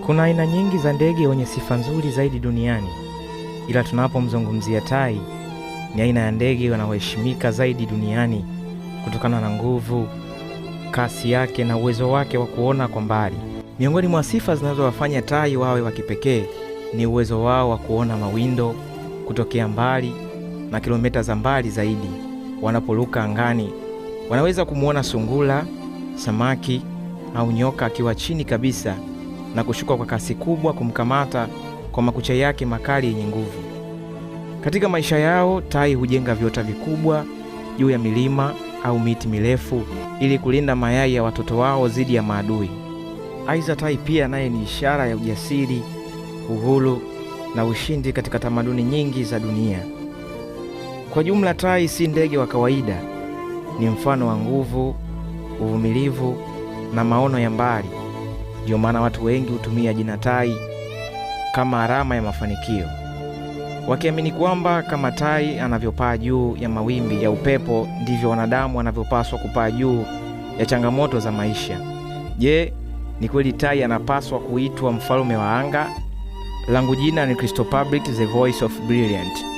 Kuna aina nyingi za ndege wenye sifa nzuri zaidi duniani, ila tunapomzungumzia tai, ni aina ya ndege wanaoheshimika zaidi duniani kutokana na nguvu, kasi yake na uwezo wake wa kuona kwa mbali. Miongoni mwa sifa zinazowafanya tai wawe wa kipekee ni uwezo wao wa kuona mawindo kutokea mbali na kilomita za mbali zaidi. Wanaporuka angani, wanaweza kumuona sungura, samaki au nyoka akiwa chini kabisa na kushuka kwa kasi kubwa kumkamata kwa makucha yake makali yenye nguvu. Katika maisha yao, tai hujenga viota vikubwa juu ya milima au miti mirefu ili kulinda mayai ya watoto wao dhidi ya maadui. Aidha, tai pia naye ni ishara ya ujasiri, uhuru na ushindi katika tamaduni nyingi za dunia. Kwa jumla, tai si ndege wa kawaida, ni mfano wa nguvu, uvumilivu na maono ya mbali. Ndio maana watu wengi hutumia jina tai kama alama ya mafanikio, wakiamini kwamba kama tai anavyopaa juu ya mawimbi ya upepo, ndivyo wanadamu wanavyopaswa kupaa juu ya changamoto za maisha. Je, ni kweli tai anapaswa kuitwa mfalme wa anga? Langu jina ni Crystal Public, the voice of brilliant.